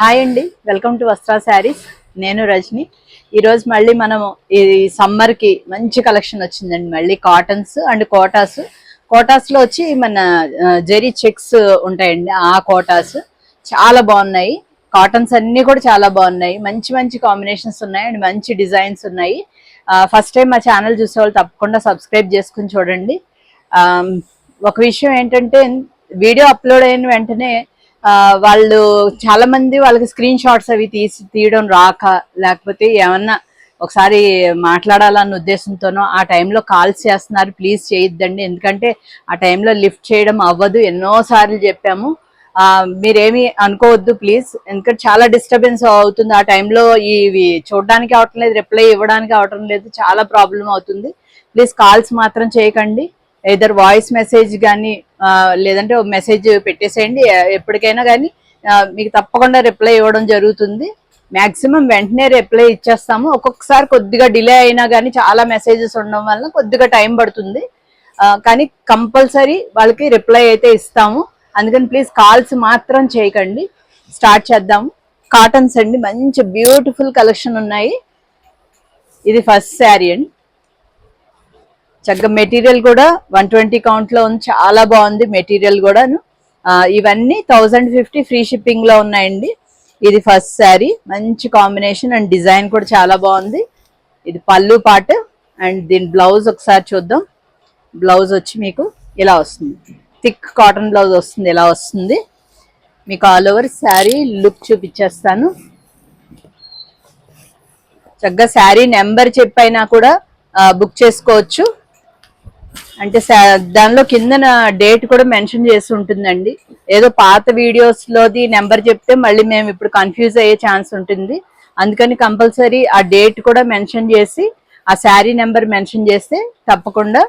Hi అండి, welcome to వస్త్రా saris. నేను రజని. ఈరోజు మళ్ళీ మనము ఈ సమ్మర్కి మంచి కలెక్షన్ వచ్చిందండి. మళ్ళీ కాటన్స్ అండ్ కోటాస్లో వచ్చి మన జెరీ చెక్స్ ఉంటాయండి. ఆ కోటాస్ చాలా బాగున్నాయి. కాటన్స్ అన్నీ కూడా చాలా బాగున్నాయి. మంచి మంచి కాంబినేషన్స్ ఉన్నాయి అండ్ మంచి డిజైన్స్ ఉన్నాయి. ఫస్ట్ టైం మా ఛానల్ చూసే వాళ్ళు తప్పకుండా సబ్స్క్రైబ్ చేసుకుని చూడండి. ఒక విషయం ఏంటంటే, వీడియో అప్లోడ్ అయిన వెంటనే వాళ్ళు చాలా మంది వాళ్ళకి స్క్రీన్ షాట్స్ అవి తీయడం రాక, లేకపోతే ఏమన్నా ఒకసారి మాట్లాడాలన్న ఉద్దేశంతోనో ఆ టైంలో కాల్స్ చేస్తున్నారు. ప్లీజ్ చేయొద్దండి, ఎందుకంటే ఆ టైంలో లిఫ్ట్ చేయడం అవ్వదు. ఎన్నోసార్లు చెప్పాము, మీరేమి అనుకోవద్దు ప్లీజ్. ఎందుకంటే చాలా డిస్టర్బెన్స్ అవుతుంది ఆ టైంలో. ఇవి చూడడానికి అవటం లేదు, రిప్లై ఇవ్వడానికి అవటం లేదు, చాలా ప్రాబ్లం అవుతుంది. ప్లీజ్ కాల్స్ మాత్రం చేయకండి. ఏదర్ వాయిస్ మెసేజ్ కానీ లేదంటే మెసేజ్ పెట్టేసేయండి. ఎప్పటికైనా కానీ మీకు తప్పకుండా రిప్లై ఇవ్వడం జరుగుతుంది. మ్యాక్సిమం వెంటనే రిప్లై ఇచ్చేస్తాము. ఒక్కొక్కసారి కొద్దిగా డిలే అయినా కానీ చాలా మెసేజెస్ ఉండడం వల్ల కొద్దిగా టైం పడుతుంది, కానీ కంపల్సరీ వాళ్ళకి రిప్లై అయితే ఇస్తాము. అందుకని ప్లీజ్ కాల్స్ మాత్రం చేయకండి. స్టార్ట్ చేద్దాము. కాటన్స్ అండి, మంచి బ్యూటిఫుల్ కలెక్షన్ ఉన్నాయి. ఇది ఫస్ట్ శారీ అండి. చక్కగా మెటీరియల్ కూడా 120 కౌంట్లో ఉంది, చాలా బాగుంది మెటీరియల్ కూడాను. ఇవన్నీ 1050 ఫ్రీ షిప్పింగ్ లో ఉన్నాయండి. ఇది ఫస్ట్ శారీ, మంచి కాంబినేషన్ అండ్ డిజైన్ కూడా చాలా బాగుంది. ఇది పళ్ళు పార్ట్ అండ్ దీని బ్లౌజ్ ఒకసారి చూద్దాం. బ్లౌజ్ వచ్చి మీకు ఇలా వస్తుంది, థిక్ కాటన్ బ్లౌజ్ వస్తుంది. ఇలా వస్తుంది మీకు. ఆల్ ఓవర్ శారీ లుక్ చూపించేస్తాను. చక్కగా శారీ నెంబర్ చెప్పైనా కూడా బుక్ చేసుకోవచ్చు. అంటే దానిలో కిందన డేట్ కూడా మెన్షన్ చేసి ఉంటుందండి. ఏదో పాత వీడియోస్ లోది నెంబర్ చెప్తే మళ్ళీ మేము ఇప్పుడు కన్ఫ్యూజ్ అయ్యే ఛాన్స్ ఉంటుంది. అందుకని కంపల్సరీ ఆ డేట్ కూడా మెన్షన్ చేసి ఆ శారీ నెంబర్ మెన్షన్ చేస్తే తప్పకుండా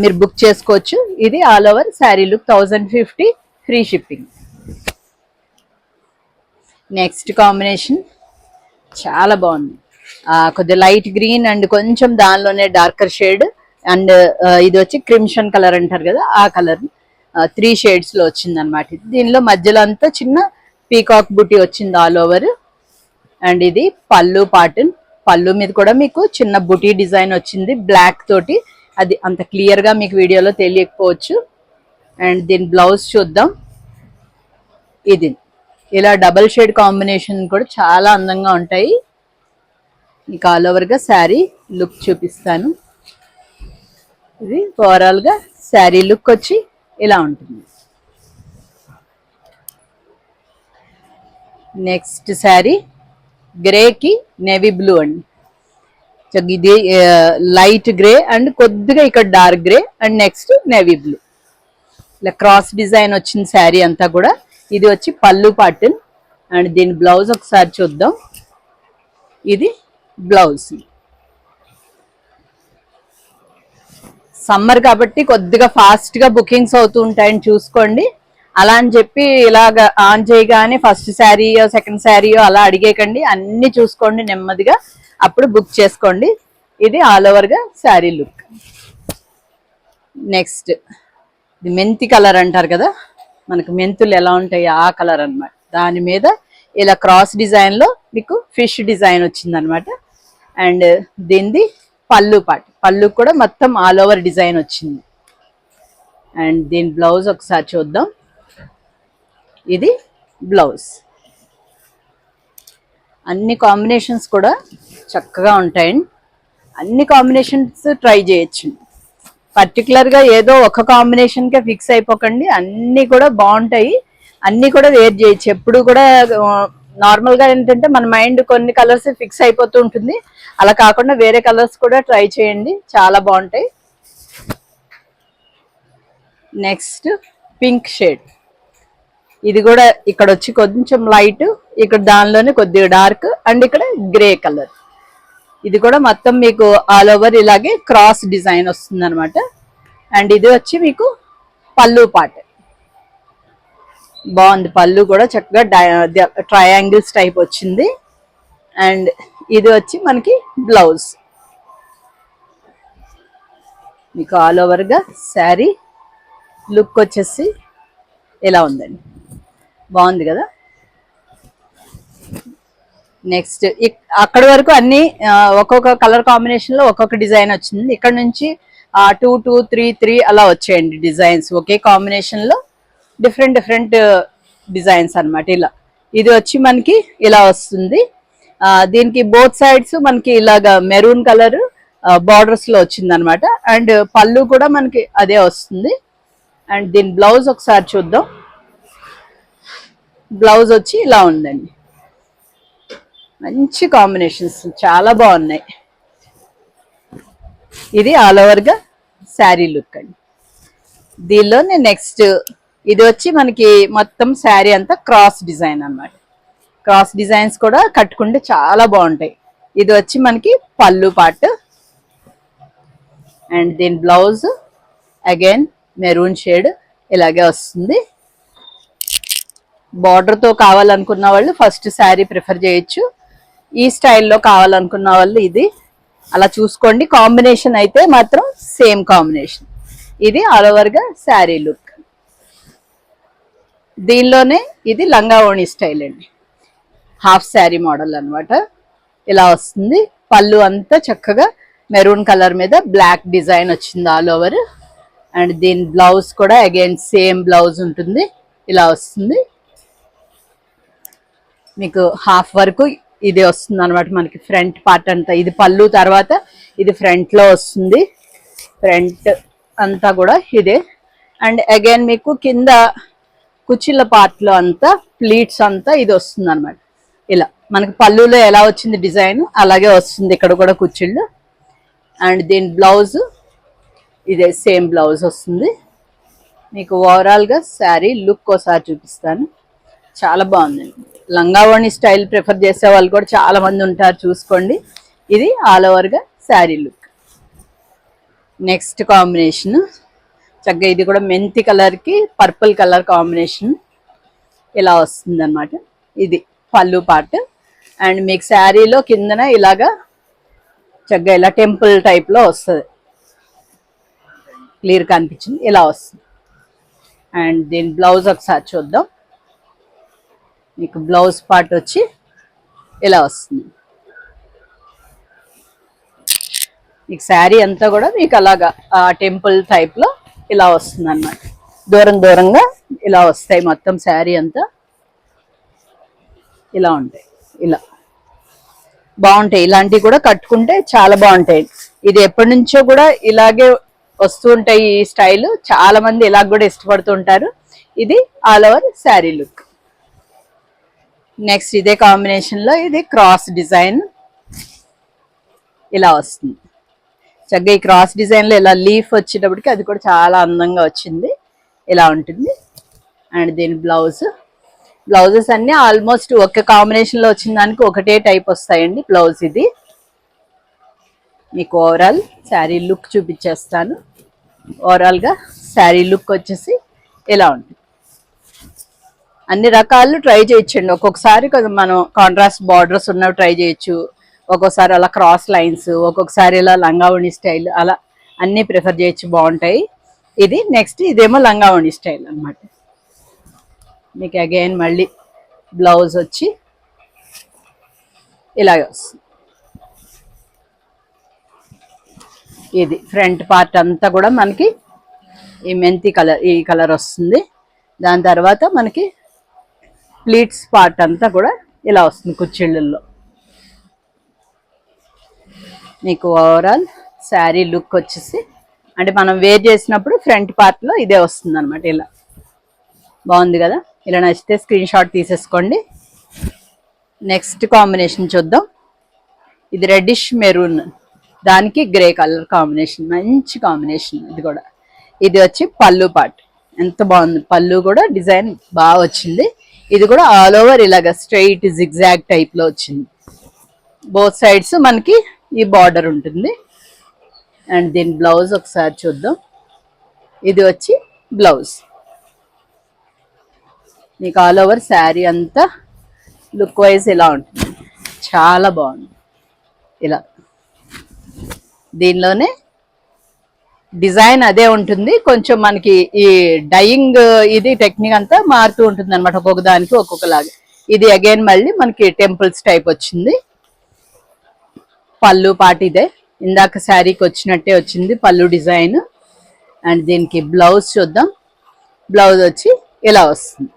మీరు బుక్ చేసుకోవచ్చు. ఇది all over sari look, 1050 free shipping. Next combination చాలా బాగుంది. కొద్దిగా లైట్ గ్రీన్ అండ్ కొంచెం దానిలోనే డార్కర్ షేడ్ అండ్ ఇది వచ్చి క్రిమ్షన్ కలర్ అంటారు కదా, ఆ కలర్ 3 షేడ్స్ లో వచ్చింది అనమాట. దీనిలో మధ్యలో అంతా చిన్న పీకాక్ బుటీ వచ్చింది ఆల్ ఓవర్. అండ్ ఇది పళ్ళు పాటన్. పళ్ళు మీద కూడా మీకు చిన్న బుటీ డిజైన్ వచ్చింది బ్లాక్ తోటి. అది అంత క్లియర్ గా మీకు వీడియోలో తెలియకపోవచ్చు. అండ్ దీని బ్లౌజ్ చూద్దాం. ఇది ఇలా డబల్ షేడ్ కాంబినేషన్ కూడా చాలా అందంగా ఉంటాయి. మీకు ఆల్ ఓవర్ గా శారీ లుక్ చూపిస్తాను. ఇది ఓవరాల్ గా శారీ లుక్ వచ్చి ఇలా ఉంటుంది. నెక్స్ట్ శారీ గ్రేకి నేవీ బ్లూ అండి. ఇది లైట్ గ్రే అండ్ కొద్దిగా ఇక్కడ dark grey and next navy blue. ఇలా క్రాస్ డిజైన్ వచ్చింది శారీ అంతా కూడా. ఇది వచ్చి పళ్ళు పాటన్ అండ్ దీని బ్లౌజ్ ఒకసారి చూద్దాం. ఇది బ్లౌజ్. సమ్మర్ కాబట్టి కొద్దిగా ఫాస్ట్ గా బుకింగ్స్ అవుతూ ఉంటాయని చూసుకోండి. అలా అని చెప్పి ఇలాగ ఆన్ చేయగానే ఫస్ట్ శారీయో సెకండ్ శారీయో అలా అడిగేకండి. అన్ని చూసుకోండి నెమ్మదిగా, అప్పుడు బుక్ చేసుకోండి. ఇది ఆల్ ఓవర్ గా శారీ లుక్. నెక్స్ట్ ఇది మెంతి కలర్ అంటారు కదా, మనకు మెంతులు ఎలా ఉంటాయి ఆ కలర్ అనమాట. దాని మీద ఇలా క్రాస్ డిజైన్ లో మీకు ఫిష్ డిజైన్ వచ్చింది అనమాట. అండ్ దీనిది పళ్ళు పాట. పళ్ళు కూడా మొత్తం ఆల్ ఓవర్ డిజైన్ వచ్చింది. అండ్ దీని బ్లౌజ్ ఒకసారి చూద్దాం. ఇది బ్లౌజ్. అన్ని కాంబినేషన్స్ కూడా చక్కగా ఉంటాయండి. అన్ని కాంబినేషన్స్ ట్రై చేయొచ్చు. పర్టికులర్గా ఏదో ఒక కాంబినేషన్కే ఫిక్స్ అయిపోకండి. అన్నీ కూడా బాగుంటాయి, అన్నీ కూడా వేర్ చేయొచ్చు. ఎప్పుడు కూడా నార్మల్గా ఏంటంటే మన మైండ్ కొన్ని కలర్స్ ఫిక్స్ అయిపోతూ ఉంటుంది. అలా కాకుండా వేరే కలర్స్ కూడా ట్రై చేయండి, చాలా బాగుంటాయి. Next pink shade. ఇది కూడా ఇక్కడ వచ్చి కొంచెం లైట్, ఇక్కడ దానిలోనే కొద్దిగా డార్క్ అండ్ ఇక్కడ గ్రే కలర్. ఇది కూడా మొత్తం మీకు ఆల్ ఓవర్ ఇలాగే క్రాస్ డిజైన్ వస్తుంది అనమాట. అండ్ ఇది వచ్చి మీకు పళ్ళు పాట. బాగుంది పళ్ళు కూడా, చక్కగా ట్రయాంగిల్స్ టైప్ వచ్చింది. అండ్ ఇది వచ్చి మనకి బ్లౌజ్. మీకు ఆల్ ఓవర్ గా శారీ లుక్ వచ్చేసి ఇలా ఉందండి. బాగుంది కదా. నెక్స్ట్ అక్కడి వరకు అన్ని ఒక్కొక్క కలర్ కాంబినేషన్ లో ఒక్కొక్క డిజైన్ వచ్చింది. ఇక్కడ నుంచి 2 2 3 3 అలా వచ్చాయండి డిజైన్స్. ఒకే కాంబినేషన్ లో డిఫరెంట్ డిఫరెంట్ డిజైన్స్ అన్నమాట. ఇలా ఇది వచ్చి మనకి ఇలా వస్తుంది. దీనికి బోత్ సైడ్స్ మనకి ఇలాగా మెరూన్ కలర్ బార్డర్స్ లో వచ్చింది అనమాట. అండ్ పళ్ళు కూడా మనకి అదే వస్తుంది. అండ్ దీని బ్లౌజ్ ఒకసారి చూద్దాం. బ్లౌజ్ వచ్చి ఇలా ఉందండి. మంచి కాంబినేషన్స్ చాలా బాగున్నాయి. ఇది ఆల్ ఓవర్ గా శారీ లుక్ అండి. దీనిలోనే నెక్స్ట్ ఇది వచ్చి మనకి మొత్తం శారీ అంతా క్రాస్ డిజైన్ అన్నమాట. క్రాస్ డిజైన్స్ కూడా కట్టుకుంటే చాలా బాగుంటాయి. ఇది వచ్చి మనకి పళ్ళు పార్ట్. అండ్ దీని బ్లౌజ్ అగైన్ మెరూన్ షేడ్ ఇలాగే వస్తుంది. బార్డర్తో కావాలనుకున్న వాళ్ళు ఫస్ట్ శారీ ప్రిఫర్ చేయొచ్చు. ఈ స్టైల్లో కావాలనుకున్న వాళ్ళు ఇది అలా చూసుకోండి. కాంబినేషన్ అయితే మాత్రం సేమ్ కాంబినేషన్. ఇది ఆల్ ఓవర్ గా శారీ లుక్. దీనిలోనే ఇది లంగా ఓణి స్టైల్ అండి. హాఫ్ శారీ మోడల్ అన్నమాట. ఇలా వస్తుంది. పళ్ళు అంతా చక్కగా మెరూన్ కలర్ మీద బ్లాక్ డిజైన్ వచ్చింది ఆల్ ఓవర్. అండ్ దీని బ్లౌజ్ కూడా అగైన్ సేమ్ బ్లౌజ్ ఉంటుంది. ఇలా వస్తుంది. మీకు హాఫ్ వరకు ఇది వస్తుంది అనమాట. మనకి ఫ్రంట్ పార్ట్ అంతా ఇది పళ్ళు, తర్వాత ఇది ఫ్రంట్ లో వస్తుంది. ఫ్రంట్ అంతా కూడా ఇదే. అండ్ అగైన్ మీకు కింద కుచ్చిళ్ళ పార్ట్ లో అంతా ప్లీట్స్ అంతా ఇది వస్తుంది అనమాట. ఇలా మనకి పళ్ళులో ఎలా వచ్చింది డిజైన్ అలాగే వస్తుంది ఇక్కడ కూడా కుచ్చిళ్ళు. అండ్ దీని బ్లౌజ్ ఇదే సేమ్ బ్లౌజ్ వస్తుంది. మీకు ఓవరాల్ గా శారీ లుక్ ఒకసారి చూపిస్తాను. చాలా బాగుందండి. లంగావోణి స్టైల్ ప్రిఫర్ చేసే వాళ్ళు కూడా చాలా మంది ఉంటారు, చూసుకోండి. ఇది ఆల్ ఓవర్ గా శారీ లుక్. నెక్స్ట్ కాంబినేషన్ చక్కగా ఇది కూడా మెంతి కలర్ కి పర్పుల్ కలర్ కాంబినేషన్ ఇలా వస్తుంది అనమాట. ఇది పళ్ళు పార్ట్. అండ్ మీకు శారీలో కిందన ఇలాగా చక్కగా ఇలా టెంపుల్ టైప్ లో వస్తుంది. క్లియర్ కనిపించింది. ఇలా వస్తుంది. అండ్ దీని బ్లౌజ్ ఒకసారి చూద్దాం. మీకు బ్లౌజ్ పార్ట్ వచ్చి ఇలా వస్తుంది. మీకు శారీ అంతా కూడా మీకు అలాగా టెంపుల్ టైప్ లో ఇలా వస్తుంది అన్నమాట. దూరం దూరంగా ఇలా వస్తాయి మొత్తం శారీ అంతా. ఇలా ఉంటాయి. ఇలా బాగుంటాయి. ఇలాంటివి కూడా కట్టుకుంటే చాలా బాగుంటాయి. ఇది ఎప్పటి నుంచో కూడా ఇలాగే వస్తూ ఉంటాయి ఈ స్టైల్. చాలా మంది ఇలా కూడా ఇష్టపడుతూ ఉంటారు. ఇది all over sari look. Next ఇదే కాంబినేషన్ లో ఇది క్రాస్ డిజైన్ ఇలా వస్తుంది. చక్కగా ఈ క్రాస్ డిజైన్ లో ఇలా లీఫ్ వచ్చేటప్పటికి అది కూడా చాలా అందంగా వచ్చింది. ఇలా ఉంటుంది. అండ్ దీని బ్లౌజెస్ అన్ని ఆల్మోస్ట్ ఒక కాంబినేషన్ లో వచ్చిన దానికి ఒకటే టైప్ వస్తాయండి బ్లౌజ్. ఇది మీకు ఓవరాల్ శారీ లుక్ చూపించేస్తాను. ఓవరాల్ గా శారీ లుక్ వచ్చేసి ఇలా ఉంటుంది. అన్ని రకాలు ట్రై చేయొచ్చండి. ఒక్కొక్కసారి మనం కాంట్రాస్ట్ బార్డర్స్ ఉన్నవి ట్రై చేయొచ్చు. ఒక్కొక్కసారి అలా క్రాస్ లైన్స్, ఒక్కొక్కసారి ఇలా లంగావోణి స్టైల్, అలా అన్ని ప్రిఫర్ చేయొచ్చు, బాగుంటాయి. ఇది నెక్స్ట్ ఇదేమో లంగావోణి స్టైల్ అన్నమాట. మీకు అగైన్ మళ్ళీ బ్లౌజ్ వచ్చి ఇలాగే వస్తుంది. ఇది ఫ్రంట్ పార్ట్ అంతా కూడా మనకి ఈ మెంతి కలర్, ఈ కలర్ వస్తుంది. దాని తర్వాత మనకి ప్లీట్స్ పార్ట్ అంతా కూడా ఇలా వస్తుంది కుచ్చిళ్ళల్లో. మీకు ఓవరాల్ శారీ లుక్ వచ్చేసి అంటే మనం వేర్ చేసినప్పుడు ఫ్రంట్ పార్ట్ లో ఇదే వస్తుంది అనమాట. ఇలా బాగుంది కదా. ఇలా నచ్చితే స్క్రీన్ షాట్ తీసేసుకోండి. నెక్స్ట్ కాంబినేషన్ చూద్దాం. ఇది రెడ్డిష్ మెరూన్, దానికి గ్రే కలర్ కాంబినేషన్, మంచి కాంబినేషన్. ఇది కూడా ఇది వచ్చి పళ్ళు పార్ట్. ఎంత బాగుంది. పళ్ళు కూడా డిజైన్ బాగా వచ్చింది. ఇది కూడా ఆల్ ఓవర్ ఇలాగా స్ట్రైట్ జిగ్జాగ్ టైప్ లో వచ్చింది. బోత్ సైడ్స్ మనకి ఈ బార్డర్ ఉంటుంది. అండ్ దీని బ్లౌజ్ ఒకసారి చూద్దాం. ఇది వచ్చి బ్లౌజ్. మీకు ఆల్ ఓవర్ శారీ అంతా లుక్ వైజ్ ఇలా ఉంటుంది. చాలా బాగుంది. ఇలా దీనిలోనే డిజైన్ అదే ఉంటుంది. కొంచెం మనకి ఈ డైయింగ్ ఇది టెక్నిక్ అంతా మారుతూ ఉంటుంది అనమాట. ఒక్కొక్క దానికి ఒక్కొక్కలాగా. ఇది అగైన్ మళ్ళీ మనకి టెంపుల్స్ టైప్ వచ్చింది. పళ్ళు పాటు ఇదే ఇందాక శారీకి వచ్చినట్టే వచ్చింది పళ్ళు డిజైన్. అండ్ దీనికి బ్లౌజ్ చూద్దాం. బ్లౌజ్ వచ్చి ఇలా వస్తుంది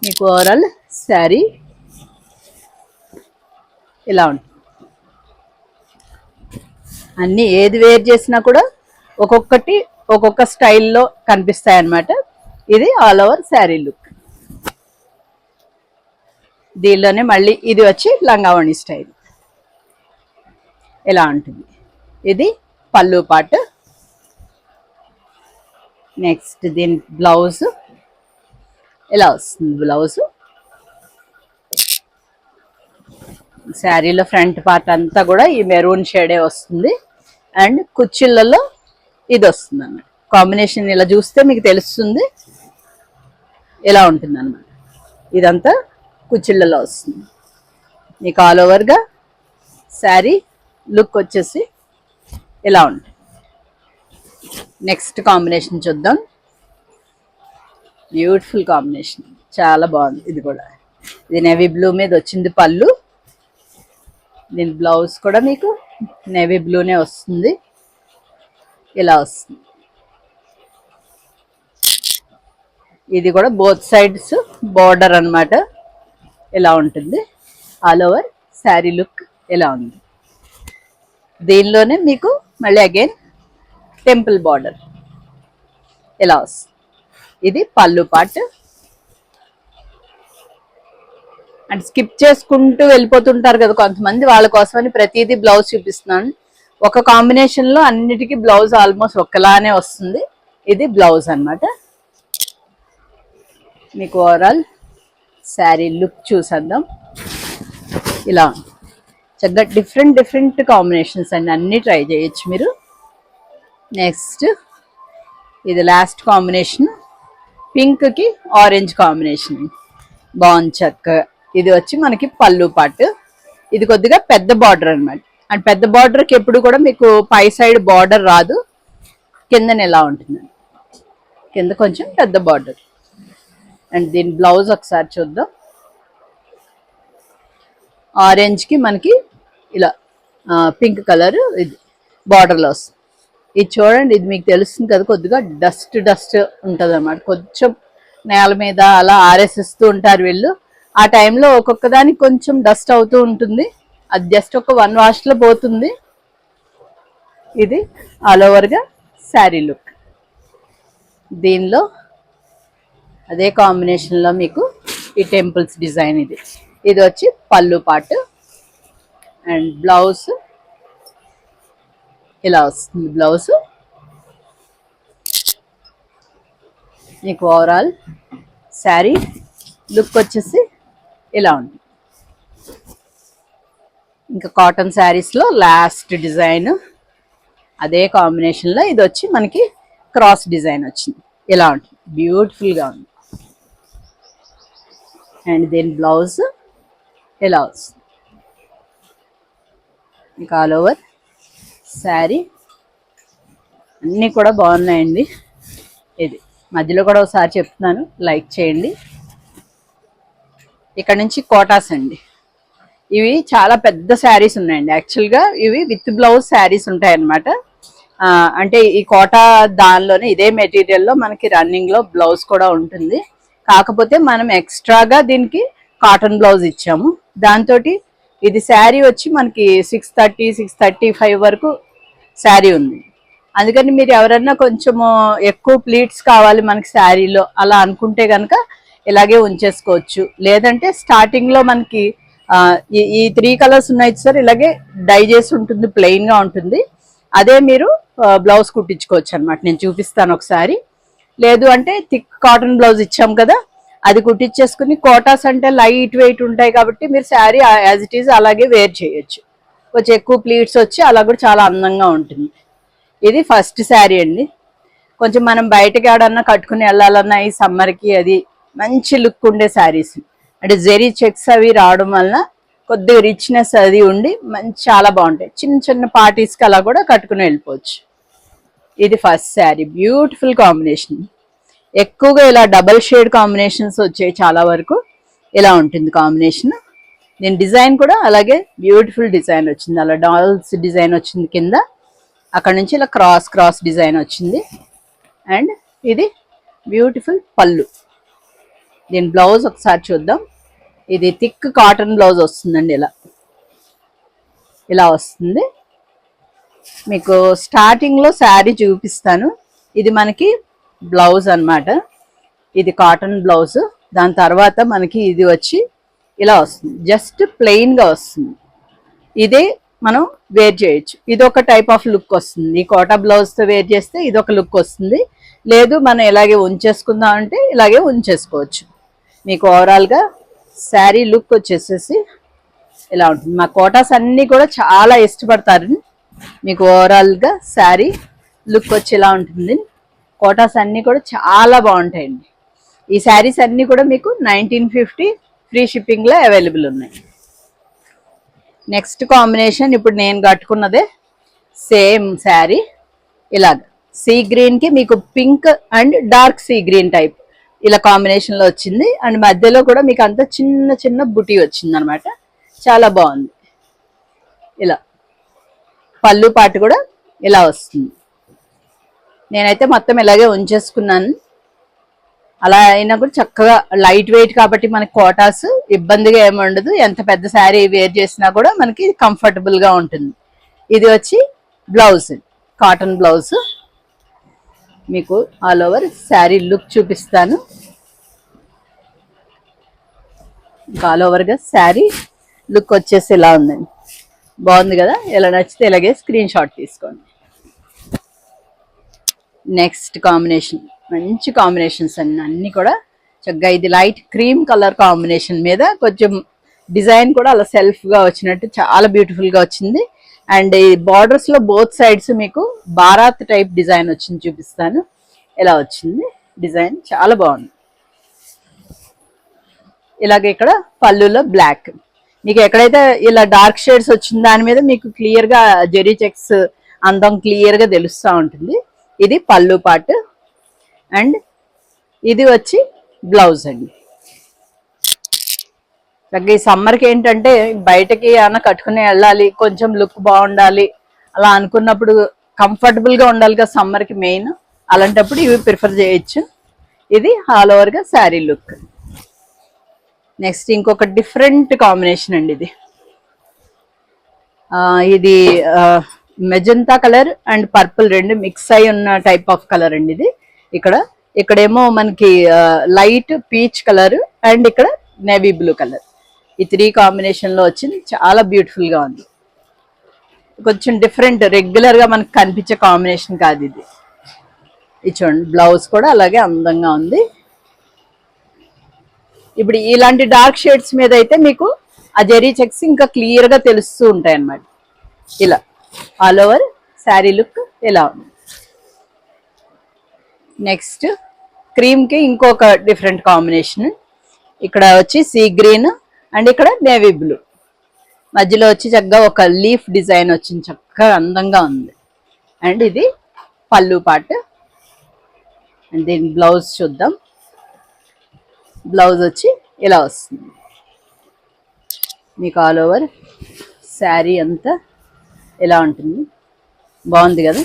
మీకు. ఓవరాల్ శారీ ఇలా ఉంటుంది. అన్ని ఏది వేర్ చేసినా కూడా ఒక్కొక్కటి ఒక్కొక్క స్టైల్లో కనిపిస్తాయి అన్నమాట. ఇది ఆల్ ఓవర్ శారీ లుక్. దీనిలోనే మళ్ళీ ఇది వచ్చి లంగావణి స్టైల్ ఇలా ఉంటుంది. ఇది పళ్ళు పార్ట్. నెక్స్ట్ దీని బ్లౌజ్ ఇలా వస్తుంది. బ్లౌజ్ శారీలో ఫ్రంట్ పార్ట్ అంతా కూడా ఈ మెరూన్ షేడే వస్తుంది. అండ్ కుచ్చిళ్ళలో ఇది వస్తుంది అన్నమాట. కాంబినేషన్ ఇలా చూస్తే మీకు తెలుస్తుంది ఎలా ఉంటుంది అన్నమాట. ఇదంతా కుచ్చిళ్ళలో వస్తుంది మీకు. ఆల్ ఓవర్గా శారీ లుక్ వచ్చేసి ఇలా ఉంటుంది. నెక్స్ట్ కాంబినేషన్ చూద్దాం. బ్యూటిఫుల్ కాంబినేషన్, చాలా బాగుంది. ఇది కూడా ఇది నేవీ బ్లూ మీద వచ్చింది పళ్ళు. దీని బ్లౌజ్ కూడా మీకు నేవీ బ్లూనే వస్తుంది. ఇలా వస్తుంది. ఇది కూడా బోత్ సైడ్స్ బార్డర్ అన్నమాట. ఇలా ఉంటుంది. ఆల్ ఓవర్ శారీ లుక్ ఇలా ఉంది. దీనిలోనే మీకు మళ్ళీ అగైన్ టెంపుల్ బార్డర్ ఇలా వస్తుంది. ఇది పళ్ళు పార్ట్. అండ్ స్కిప్ చేసుకుంటూ వెళ్ళిపోతుంటారు కదా కొంతమంది, వాళ్ళ కోసమని ప్రతిదీ బ్లౌజ్ చూపిస్తున్నాను. ఒక కాంబినేషన్లో అన్నిటికీ బ్లౌజ్ ఆల్మోస్ట్ ఒక్కలానే వస్తుంది. ఇది బ్లౌజ్ అన్నమాట. మీకు ఓవరాల్ శారీ లుక్ చూసేద్దాం. ఇలా చక్కగా డిఫరెంట్ కాంబినేషన్స్ అండి, అన్నీ ట్రై చేయొచ్చు మీరు. నెక్స్ట్ ఇది లాస్ట్ కాంబినేషన్, పింక్కి ఆరెంజ్ కాంబినేషన్ బాగుంది చక్కగా. ఇది వచ్చి మనకి పళ్ళు పార్ట్. ఇది కొద్దిగా పెద్ద బార్డర్ అనమాట. అండ్ పెద్ద బార్డర్కి ఎప్పుడు కూడా మీకు పై సైడ్ బార్డర్ రాదు, కిందన ఎలా ఉంటుంది, కింద కొంచెం పెద్ద బార్డర్. అండ్ దీని బ్లౌజ్ ఒకసారి చూద్దాం. ఆరెంజ్కి మనకి ఇలా పింక్ కలర్ ఇది బార్డర్లో వస్తుంది. ఇది చూడండి, ఇది మీకు తెలుస్తుంది కదా, కొద్దిగా డస్ట్ ఉంటుంది అన్నమాట. కొంచెం నేల మీద అలా ఆరేసిస్తూ ఉంటారు వీళ్ళు. ఆ టైంలో ఒక్కొక్క దానికి కొంచెం డస్ట్ అవుతూ ఉంటుంది. అది జస్ట్ ఒక 1 వాష్లో పోతుంది. ఇది ఆల్ ఓవర్గా శారీ లుక్. దీనిలో అదే కాంబినేషన్లో మీకు ఈ టెంపుల్స్ డిజైన్. ఇది వచ్చి పళ్ళు పార్ట్. అండ్ బ్లౌజ్ ఇలా వస్తుంది. బ్లౌజ్ మీకు ఓవరాల్ శారీ లుక్ వచ్చేసి ఇలా ఉంది. ఇంకా కాటన్ శారీస్లో లాస్ట్ డిజైన్ అదే కాంబినేషన్లో ఇది వచ్చి మనకి క్రాస్ డిజైన్ వచ్చింది. ఇలా ఉంటుంది, బ్యూటిఫుల్గా ఉంది. అండ్ దీని బ్లౌజ్ ఇలా వస్తుంది. ఇంకా ఆల్ ఓవర్ శారీ అన్నీ కూడా బాగున్నాయండి. ఇది మధ్యలో కూడా ఒకసారి చెప్తున్నాను, లైక్ చేయండి. ఇక్కడ నుంచి కోటాస్ అండి. ఇవి చాలా పెద్ద శారీస్ ఉన్నాయండి. యాక్చువల్గా ఇవి విత్ బ్లౌజ్ శారీస్ ఉంటాయన్నమాట. అంటే ఈ కోటా దానిలోనే ఇదే మెటీరియల్లో మనకి రన్నింగ్లో బ్లౌజ్ కూడా ఉంటుంది. కాకపోతే మనం ఎక్స్ట్రాగా దీనికి కాటన్ బ్లౌజ్ ఇచ్చాము. దాంతో ఇది శారీ వచ్చి మనకి 630, 635 వరకు శారీ ఉంది. అందుకని మీరు ఎవరన్నా కొంచెము ఎక్కువ ప్లీట్స్ కావాలి మనకి శారీలో అలా అనుకుంటే కనుక ఇలాగే ఉంచేసుకోవచ్చు. లేదంటే స్టార్టింగ్లో మనకి ఈ 3 కలర్స్ ఉన్నాయి సార్, ఇలాగే డై చేసి ఉంటుంది, ప్లెయిన్గా ఉంటుంది. అదే మీరు బ్లౌజ్ కుట్టించుకోవచ్చు అనమాట. నేను చూపిస్తాను ఒకసారి. లేదు అంటే థిక్ కాటన్ బ్లౌజ్ ఇచ్చాం కదా, అది కుట్టించేసుకుని, కోటాస్ అంటే లైట్ వెయిట్ ఉంటాయి కాబట్టి మీరు శారీ యాజ్ ఇట్ ఈజ్ అలాగే వేర్ చేయొచ్చు. కొంచెం ఎక్కువ ప్లీట్స్ వచ్చి అలా కూడా చాలా అందంగా ఉంటుంది. ఇది ఫస్ట్ శారీ అండి. కొంచెం మనం బయటకి ఆడన్నా కట్టుకుని వెళ్ళాలన్నా ఈ సమ్మర్కి అది మంచి లుక్ ఉండే శారీస్. అంటే జెరీ చెక్స్ అవి రావడం వలన కొద్దిగా రిచ్నెస్ అది ఉండి మంచి చాలా బాగుంటాయి. చిన్న చిన్న పార్టీస్కి అలా కూడా కట్టుకుని వెళ్ళిపోవచ్చు. ఇది ఫస్ట్ శారీ, బ్యూటిఫుల్ కాంబినేషన్. ఎక్కువగా ఇలా డబల్ షేడ్ కాంబినేషన్స్ వచ్చాయి చాలా వరకు. ఇలా ఉంటుంది కాంబినేషన్. దీని డిజైన్ కూడా అలాగే బ్యూటిఫుల్ డిజైన్ వచ్చింది, అలా డాల్స్ డిజైన్ వచ్చింది కింద, అక్కడ నుంచి ఇలా క్రాస్ క్రాస్ డిజైన్ వచ్చింది. అండ్ ఇది బ్యూటిఫుల్ పళ్ళు. దీని బ్లౌజ్ ఒకసారి చూద్దాం. ఇది థిక్ కాటన్ బ్లౌజ్ వస్తుందండి, ఇలా ఇలా వస్తుంది. మీకు స్టార్టింగ్లో శారీ చూపిస్తాను. ఇది మనకి బ్లౌజ్ అన్నమాట, ఇది కాటన్ బ్లౌజ్. దాని తర్వాత మనకి ఇది వచ్చి ఇలా వస్తుంది, జస్ట్ ప్లెయిన్గా వస్తుంది. ఇదే మనం వేర్ చేయొచ్చు, ఇది ఒక టైప్ ఆఫ్ లుక్ వస్తుంది. ఈ కోటా బ్లౌజ్తో వేర్ చేస్తే ఇది ఒక లుక్ వస్తుంది. లేదు మనం ఇలాగే ఉంచేసుకుందాం అంటే ఇలాగే ఉంచేసుకోవచ్చు. మీకు ఓవరాల్గా శారీ లుక్ వచ్చేసేసి ఇలా ఉంటుంది. మా కోటాస్ అన్నీ కూడా చాలా ఇష్టపడతారు. మీకు ఓవరాల్గా శారీ లుక్ వచ్చి ఇలా ఉంటుంది. కోటాస్ అన్నీ కూడా చాలా బాగుంటాయండి. ఈ శారీస్ అన్నీ కూడా మీకు 1950 ఫ్రీ షిప్పింగ్లో అవైలబుల్ ఉన్నాయి. నెక్స్ట్ కాంబినేషన్ ఇప్పుడు నేను కట్టుకున్నదే సేమ్ శారీ, ఇలాగ సీ గ్రీన్కి మీకు pink and dark sea green type ఇలా కాంబినేషన్లో వచ్చింది. అండ్ మధ్యలో కూడా మీకు అంతా చిన్న చిన్న బుటీ వచ్చింది అనమాట, చాలా బాగుంది. ఇలా పళ్ళు పాటు కూడా ఇలా వస్తుంది. నేనైతే మొత్తం ఇలాగే ఉంచేసుకున్నాను. అలా అయినా కూడా చక్కగా లైట్ వెయిట్ కాబట్టి మనకి కోటాస్ ఇబ్బందిగా ఏమి ఉండదు. ఎంత పెద్ద శారీ వేర్ చేసినా కూడా మనకి కంఫర్టబుల్గా ఉంటుంది. ఇది వచ్చి బ్లౌజ్, కాటన్ బ్లౌజ్. మీకు ఆల్ ఓవర్ శారీ లుక్ చూపిస్తాను. ఆల్ ఓవర్గా శారీ లుక్ వచ్చేసి ఇలా ఉందండి, బాగుంది కదా. ఇలా నచ్చితే ఇలాగే స్క్రీన్ షాట్ తీసుకోండి. నెక్స్ట్ కాంబినేషన్, మంచి కాంబినేషన్స్ అన్నీ కూడా చక్కగా. ఇది లైట్ క్రీమ్ కలర్ కాంబినేషన్ మీద కొంచెం డిజైన్ కూడా అలా సెల్ఫ్గా వచ్చినట్టు చాలా బ్యూటిఫుల్గా వచ్చింది. అండ్ ఈ బార్డర్స్లో బోత్ సైడ్స్ మీకు బారాత్ టైప్ డిజైన్ వచ్చింది, చూపిస్తాను. ఇలా వచ్చింది డిజైన్, చాలా బాగుంది. ఇలాగే ఇక్కడ పళ్ళులో బ్లాక్, మీకు ఎక్కడైతే ఇలా డార్క్ షేడ్స్ వచ్చిన దాని మీద మీకు క్లియర్గా జెరీ చెక్స్ అందం క్లియర్గా తెలుస్తూ ఉంటుంది. ఇది పళ్ళు పార్ట్ అండ్ ఇది వచ్చి బ్లౌజ్ అండి. చక్కగా ఈ సమ్మర్కి ఏంటంటే బయటకి ఏమైనా కట్టుకుని వెళ్ళాలి, కొంచెం లుక్ బాగుండాలి అలా అనుకున్నప్పుడు కంఫర్టబుల్గా ఉండాలి కదా సమ్మర్కి మెయిన్, అలాంటప్పుడు ఇవి ప్రిఫర్ చేయొచ్చు. ఇది ఆల్ ఓవర్గా శారీ లుక్. నెక్స్ట్ ఇంకొక డిఫరెంట్ కాంబినేషన్ అండి. ఇది మెజంతా కలర్ అండ్ పర్పుల్ రెండు మిక్స్ అయి ఉన్న టైప్ ఆఫ్ కలర్ అండి ఇది. ఇక్కడేమో మనకి లైట్ పీచ్ కలర్ అండ్ ఇక్కడ నేవీ బ్లూ కలర్, ఈ 3 కాంబినేషన్లో వచ్చింది. చాలా బ్యూటిఫుల్గా ఉంది, కొంచెం డిఫరెంట్, రెగ్యులర్గా మనకు కనిపించే కాంబినేషన్ కాదు ఇది. ఇది చూడండి, బ్లౌజ్ కూడా అలాగే అందంగా ఉంది. ఇప్పుడు ఇలాంటి డార్క్ షేడ్స్ మీద అయితే మీకు ఆ జెరీ చెక్స్ ఇంకా క్లియర్గా తెలుస్తూ ఉంటాయి అన్నమాట. ఇలా ఆల్ ఓవర్ శారీ లుక్ ఇలా ఉంది. నెక్స్ట్ క్రీమ్కి ఇంకొక డిఫరెంట్ కాంబినేషన్. ఇక్కడ వచ్చి సీ గ్రీన్ అండ్ ఇక్కడ నేవీ బ్లూ, మధ్యలో వచ్చి చక్కగా ఒక లీఫ్ డిజైన్ వచ్చింది, చక్కగా అందంగా ఉంది. అండ్ ఇది పళ్ళు పార్ట్. అండ్ దీని బ్లౌజ్ చూద్దాం. బ్లౌజ్ వచ్చి ఇలా వస్తుంది. మీకు ఆల్ ఓవర్ శారీ అంతా ఇలా ఉంటుంది, బాగుంది కదా.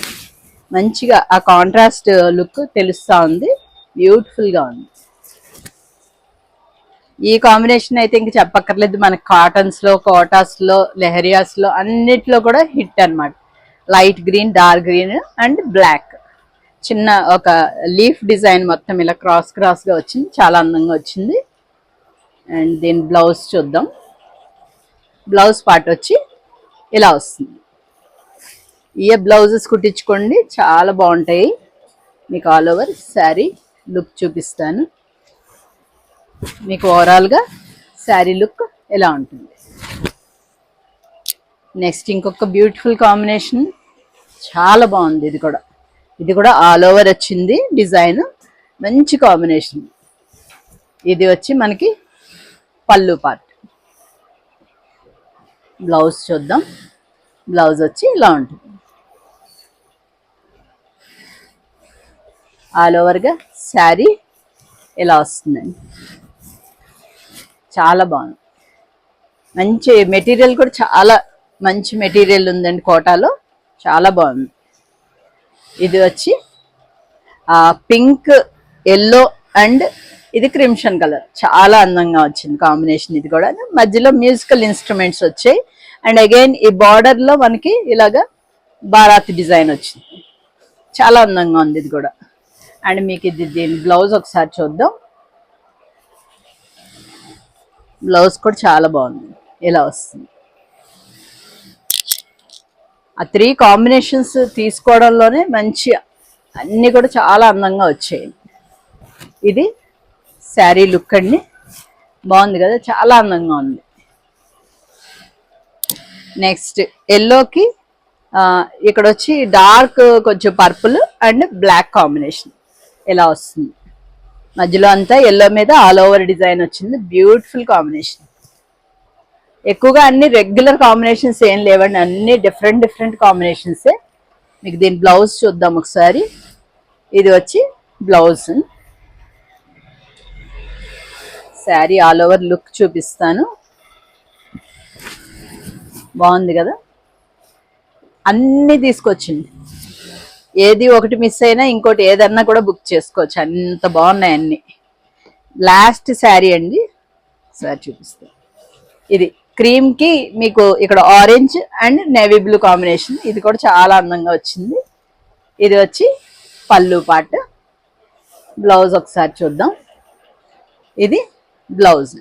మంచిగా ఆ కాంట్రాస్ట్ లుక్ తెలుస్తూ ఉంది, బ్యూటిఫుల్గా ఉంది. ఈ కాంబినేషన్ అయితే ఇంక చెప్పక్కర్లేదు, మనకి కాటన్స్లో, కోటాస్లో, లెహరియాస్లో అన్నిట్లో కూడా హిట్ అనమాట. Light green, dark green and black, చిన్న ఒక లీఫ్ డిజైన్ మొత్తం ఇలా క్రాస్ క్రాస్గా వచ్చింది, చాలా అందంగా వచ్చింది. అండ్ దీని బ్లౌజ్ చూద్దాం. బ్లౌజ్ పార్ట్ వచ్చి ఇలా వస్తుంది. ఏ బ్లౌజెస్ కుట్టించుకోండి, చాలా బాగుంటాయి. మీకు ఆల్ ఓవర్ శారీ లుక్ చూపిస్తాను. మీకు ఓవరాల్గా శారీ లుక్ ఎలా ఉంటుంది. నెక్స్ట్ ఇంకొక బ్యూటిఫుల్ కాంబినేషన్, చాలా బాగుంది. ఇది కూడా ఆల్ ఓవర్ వచ్చింది డిజైన్, మంచి కాంబినేషన్. ఇది వచ్చి మనకి పళ్ళు పార్ట్. బ్లౌజ్ చూద్దాం. బ్లౌజ్ వచ్చి ఇలా ఉంటుంది, ఆల్ ఓవర్గా శారీ ఇలా వస్తుందండి. చాలా బాగుంది. మంచి మెటీరియల్ కూడా చాలా మంచి మెటీరియల్ ఉందండి కోటాలో, చాలా బాగుంది. ఇది వచ్చి పింక్, ఎల్లో అండ్ ఇది క్రిమ్షన్ కలర్, చాలా అందంగా వచ్చింది కాంబినేషన్. ఇది కూడా మధ్యలో మ్యూజికల్ ఇన్స్ట్రుమెంట్స్ వచ్చాయి. అండ్ అగైన్ ఈ బార్డర్ లో మనకి ఇలాగా బారాత్ డిజైన్ వచ్చింది, చాలా అందంగా ఉంది ఇది కూడా. అండ్ మీకు ఇది దీని బ్లౌజ్ ఒకసారి చూద్దాం. బ్లౌజ్ కూడా చాలా బాగుంది, ఇలా వస్తుంది. ఆ 3 కాంబినేషన్స్ తీసుకోవడంలోనే మంచి అన్నీ కూడా చాలా అందంగా వచ్చాయి. ఇది శారీ లుక్ అండి, బాగుంది కదా, చాలా అందంగా ఉంది. నెక్స్ట్ ఎల్లోకి ఇక్కడ వచ్చి డార్క్ కొంచెం పర్పుల్ అండ్ బ్లాక్ కాంబినేషన్ ఇలా వస్తుంది. మధ్యలో అంతా ఎల్లో మీద ఆల్ ఓవర్ డిజైన్ వచ్చింది, బ్యూటిఫుల్ కాంబినేషన్. ఎక్కువగా అన్ని రెగ్యులర్ కాంబినేషన్స్ ఏం లేవండి, అన్ని డిఫరెంట్ కాంబినేషన్సే. మీకు దీని బ్లౌజ్ చూద్దాం ఒకసారి. ఇది వచ్చి blouse, sari all over look చూపిస్తాను. బాగుంది కదా, అన్నీ తీసుకొచ్చింది. ఏది ఒకటి మిస్ అయినా ఇంకోటి ఏదన్నా కూడా బుక్ చేసుకోవచ్చు, అంత బాగున్నాయి అన్ని. లాస్ట్ శారీ అండి, సార్ చూపిస్తాను. ఇది క్రీమ్ కి మీకు ఇక్కడ orange and navy blue combination, ఇది కూడా చాలా అందంగా వచ్చింది. ఇది వచ్చి పళ్ళు పార్ట్. బ్లౌజ్ ఒకసారి చూద్దాం. ఇది బ్లౌజ్.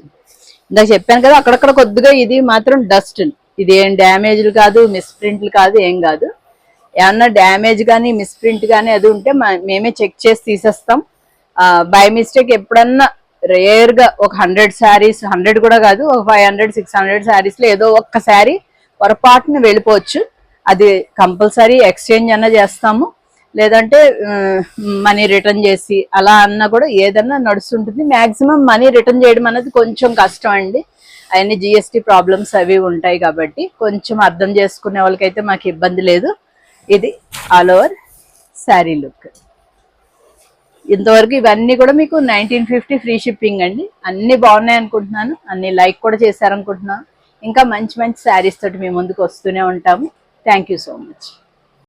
ఇందాక చెప్పాను కదా, అక్కడక్కడ కొద్దిగా ఇది మాత్రం డస్ట్, ఇది ఏం డ్యామేజ్లు కాదు, మిస్ప్రింట్లు కాదు, ఏం కాదు. ఏమన్నా డ్యామేజ్ కానీ మిస్ప్రింట్ కానీ అది ఉంటే మేమే చెక్ చేసి తీసేస్తాం. బై మిస్టేక్ ఎప్పుడన్నా రేర్ గా ఒక 100 శారీస్, 100 కూడా కాదు, ఒక 500 600 శారీస్ లో ఏదో ఒక్క శారీ పొరపాటున వెళ్ళిపోవచ్చు. అది కంపల్సరీ ఎక్స్చేంజ్ అన్నా చేస్తాము, లేదంటే మనీ రిటర్న్ చేసి అలా అన్నా కూడా ఏదన్నా నడుస్తుంటుంది. మాక్సిమం మనీ రిటర్న్ చేయడం అనేది కొంచెం కష్టం అండి, అవన్నీ జిఎస్టీ ప్రాబ్లమ్స్ అవి ఉంటాయి కాబట్టి కొంచెం అర్థం చేసుకునే వాళ్ళకైతే మాకు ఇబ్బంది లేదు. ఇది ఆల్ ఓవర్ శారీ లుక్. ఇంతవరకు ఇవన్నీ కూడా మీకు 1950 ఫ్రీ షిప్పింగ్ అండి. అన్ని బాగున్నాయి అనుకుంటున్నాను, అన్ని లైక్ కూడా చేశారనుకుంటున్నాను. ఇంకా మంచి శారీస్ తోటి మీ ముందుకు వస్తూనే ఉంటాము. Thank you so much.